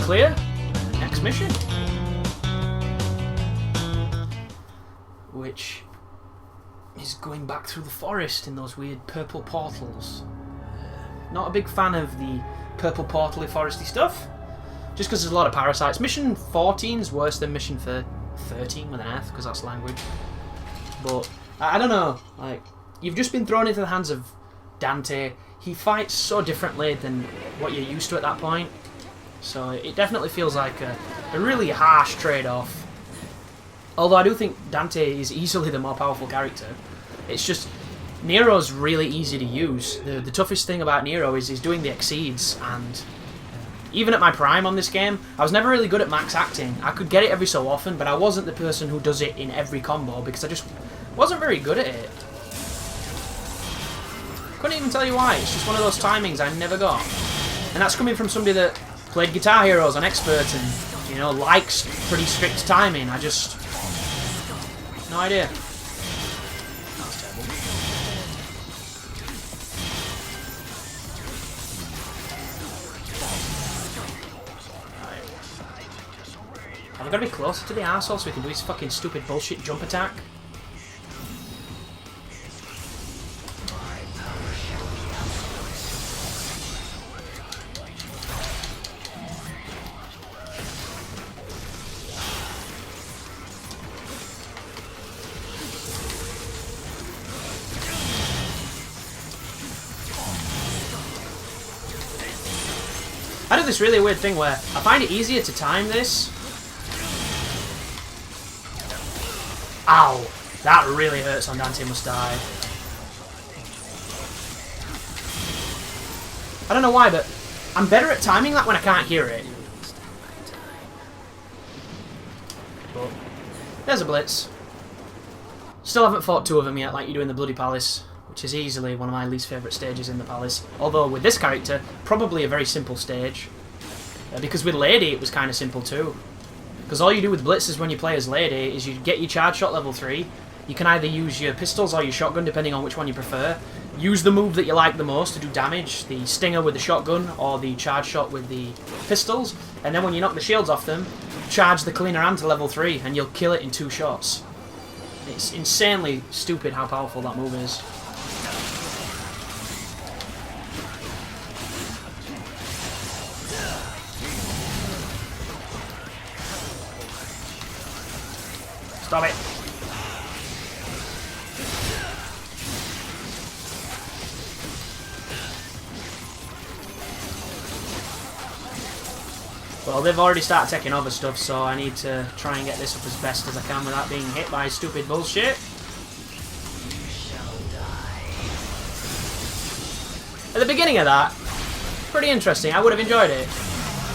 clear. Next mission. Which is going back through the forest in those weird purple portals. Not a big fan of the purple portal-y foresty stuff. Just because there's a lot of parasites. Mission 14 is worse than mission 13 with an F, because that's language. But, I don't know. Like, you've just been thrown into the hands of Dante. He fights so differently than what you're used to at that point. So it definitely feels like a really harsh trade-off. Although I do think Dante is easily the more powerful character. It's just, Nero's really easy to use. The toughest thing about Nero is he's doing the exceeds, and even at my prime on this game, I was never really good at max acting. I could get it every so often, but I wasn't the person who does it in every combo because I just wasn't very good at it. Couldn't even tell you why. It's just one of those timings I never got. And that's coming from somebody that played Guitar Heroes on Expert and, you know, likes pretty strict timing. I just... no idea. That was terrible. Have I got to be closer to the arsehole so we can do his fucking stupid bullshit jump attack? I do this really weird thing where I find it easier to time this. Ow! That really hurts on Dante Must Die. I don't know why, but I'm better at timing that when I can't hear it. But there's a blitz. Still haven't fought two of them yet like you do in the Bloody Palace, which is easily one of my least favourite stages in the Palace. Although with this character, probably a very simple stage. Because with Lady it was kind of simple too. Because all you do with blitzes when you play as Lady is you get your charge shot level 3. You can either use your pistols or your shotgun depending on which one you prefer. Use the move that you like the most to do damage, the stinger with the shotgun or the charge shot with the pistols. And then when you knock the shields off them, charge the cleaner hand to level 3 and you'll kill it in 2 shots. It's insanely stupid how powerful that move is. Stop it. Well, they've already started taking over stuff, so I need to try and get this up as best as I can without being hit by stupid bullshit. At the beginning of that, pretty interesting. I would have enjoyed it.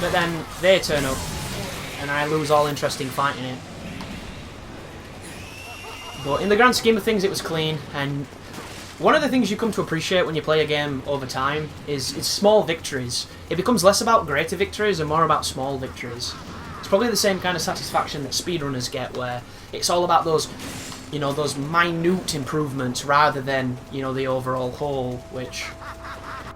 But then they turn up, and I lose all interest in fighting it. But in the grand scheme of things, it was clean, and one of the things you come to appreciate when you play a game over time is small victories. It becomes less about greater victories and more about small victories. It's probably the same kind of satisfaction that speedrunners get, where it's all about those, you know, those minute improvements rather than, you know, the overall whole, which I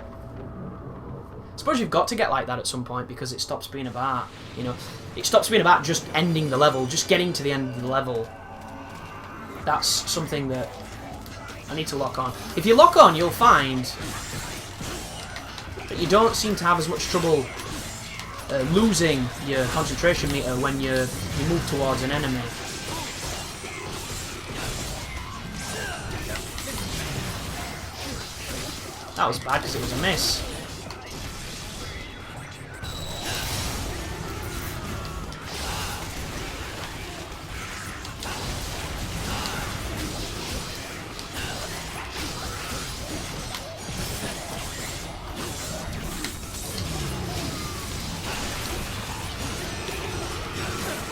suppose you've got to get like that at some point because it stops being about, you know, it stops being about just ending the level, just getting to the end of the level. That's something that I need to lock on. If you lock on, you'll find that you don't seem to have as much trouble losing your concentration meter when you move towards an enemy. That was bad because it was a miss.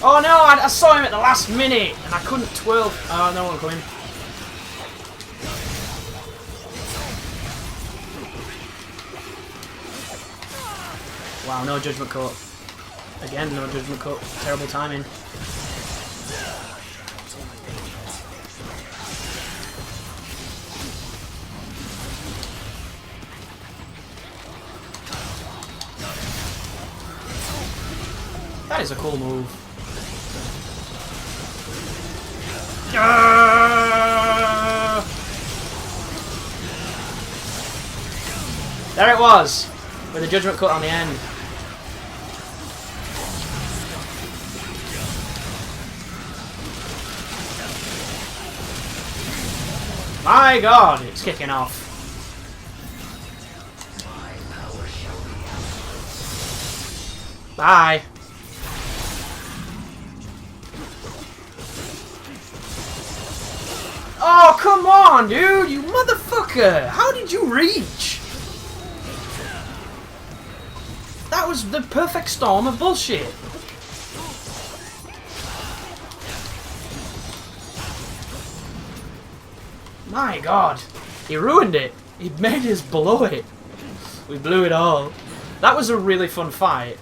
Oh no, I saw him at the last minute and I couldn't twirl. Oh, no one coming. Wow, no judgment cut. Again, no judgment cut. Terrible timing. That is a cool move. There it was, with the judgment cut on the end. My god, it's kicking off. Bye. Oh, come on, dude, you motherfucker! How did you reach? That was the perfect storm of bullshit. My god, he ruined it. He made us blow it. We blew it all. That was a really fun fight.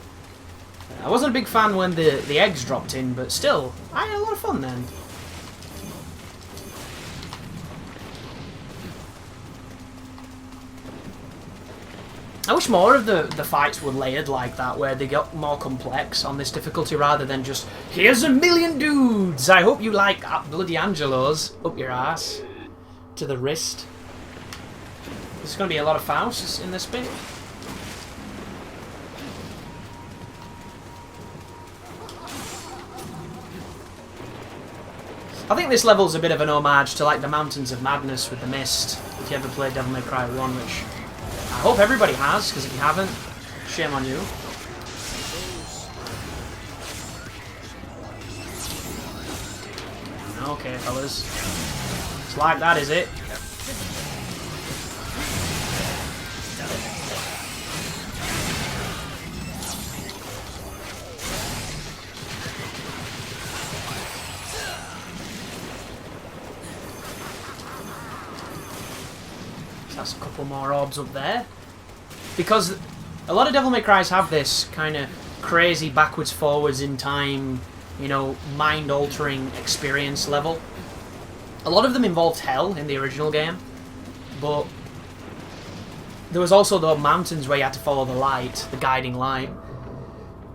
I wasn't a big fan when the eggs dropped in, but still, I had a lot of fun then. I wish more of the fights were layered like that, where they got more complex on this difficulty rather than just, here's a million dudes! I hope you like bloody Angelos up your ass. To the wrist. There's going to be a lot of Fausts in this bit. I think this level's a bit of an homage to like the Mountains of Madness with the Mist, if you ever played Devil May Cry 1, which I hope everybody has, because if you haven't, shame on you. Okay, fellas. It's like that, is it? That's a couple more orbs up there. Because a lot of Devil May Cries have this kind of crazy backwards forwards in time, you know, mind-altering experience level. A lot of them involved hell in the original game, but there was also the mountains where you had to follow the light, the guiding light.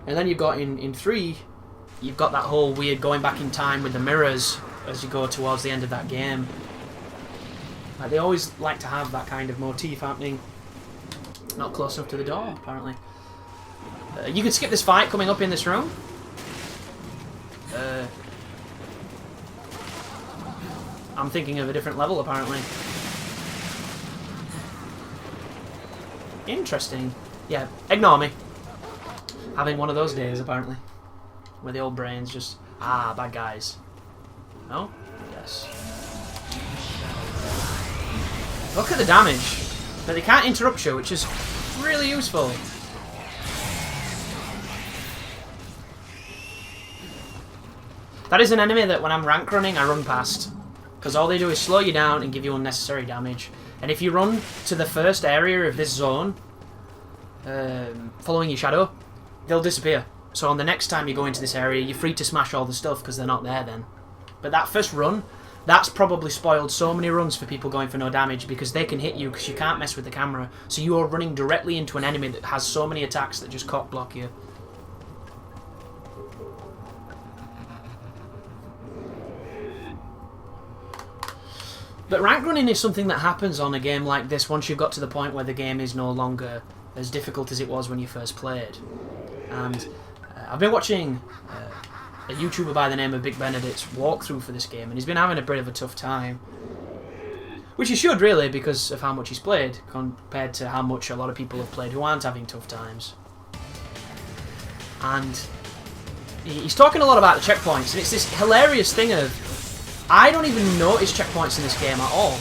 And then you've got in 3, you've got that whole weird going back in time with the mirrors as you go towards the end of that game. Like, they always like to have that kind of motif happening. Not close enough to the door, apparently. You could skip this fight coming up in this room. I'm thinking of a different level, apparently. Interesting. Yeah, ignore me. Having one of those days, apparently. Where the old brain's just, bad guys. No? Yes. Look at the damage. But they can't interrupt you, which is really useful. That is an enemy that when I'm rank running, I run past. Because all they do is slow you down and give you unnecessary damage. And if you run to the first area of this zone, following your shadow, they'll disappear. So on the next time you go into this area, you're free to smash all the stuff because they're not there then. But that first run, that's probably spoiled so many runs for people going for no damage because they can hit you because you can't mess with the camera. So you are running directly into an enemy that has so many attacks that just cock block you. But rank running is something that happens on a game like this once you've got to the point where the game is no longer as difficult as it was when you first played. And I've been watching a YouTuber by the name of Big Benedict's walkthrough for this game, and he's been having a bit of a tough time. Which he should, really, because of how much he's played, compared to how much a lot of people have played who aren't having tough times. And he's talking a lot about the checkpoints, and it's this hilarious thing of, I don't even notice checkpoints in this game at all.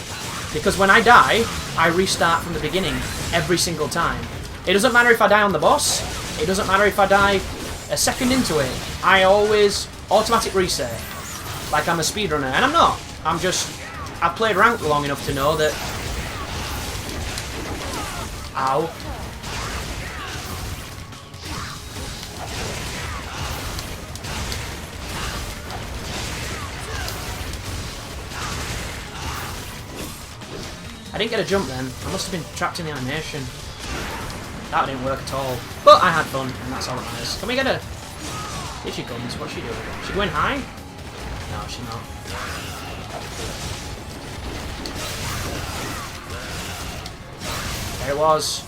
Because when I die, I restart from the beginning every single time. It doesn't matter if I die on the boss, it doesn't matter if I die a second into it, I always automatic reset. Like I'm a speedrunner, and I'm not. I've played ranked long enough to know that... Ow. I didn't get a jump then. I must have been trapped in the animation. That didn't work at all. But I had fun, and that's all that matters. Can we get a... Here she comes. What's she doing? Is she going high? No, she's not. There it was.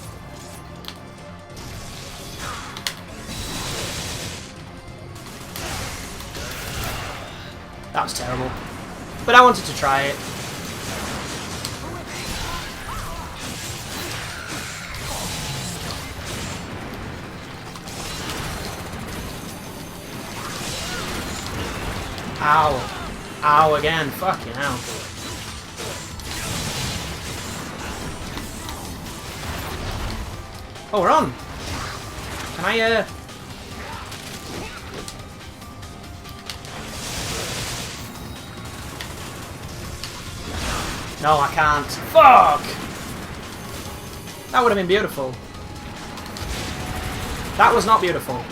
That was terrible. But I wanted to try it. Ow. Ow again. Fucking hell. Oh, we're on. Can I, No, I can't. Fuck! That would have been beautiful. That was not beautiful.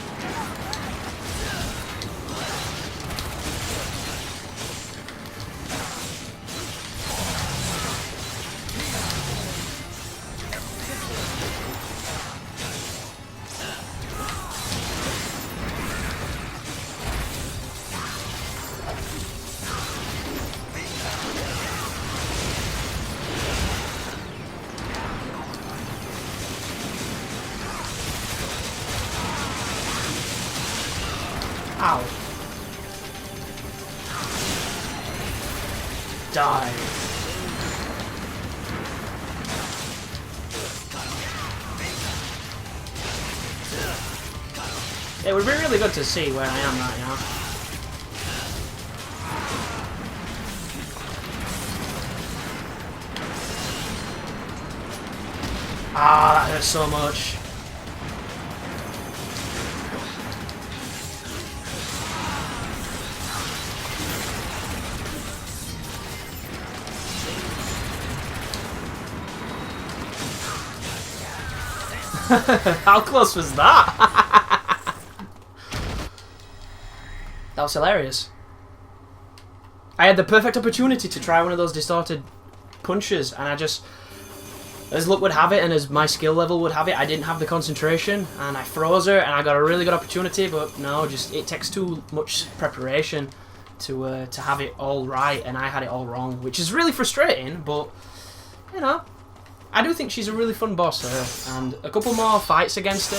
Ow. Die. It would be really good to see where I am right now. Ah, that hurts so much. How close was that? That was hilarious. I had the perfect opportunity to try one of those distorted punches, and I just, as luck would have it and as my skill level would have it, I didn't have the concentration, and I froze her, and I got a really good opportunity, but no, just it takes too much preparation to have it all right, and I had it all wrong, which is really frustrating, but, you know, I do think she's a really fun boss, her, and a couple more fights against her.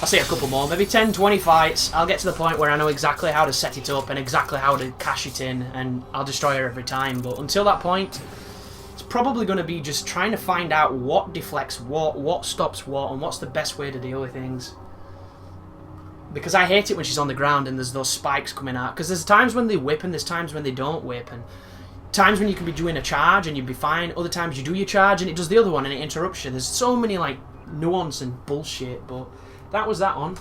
I'll say a couple more, maybe 10, 20 fights. I'll get to the point where I know exactly how to set it up and exactly how to cash it in, and I'll destroy her every time. But until that point, it's probably going to be just trying to find out what deflects what stops what, and what's the best way to deal with things. Because I hate it when she's on the ground and there's those spikes coming out. Because there's times when they whip and there's times when they don't whip, and times when you can be doing a charge and you'd be fine, other times you do your charge and it does the other one and it interrupts you. There's so many like nuance and bullshit, but that was that one.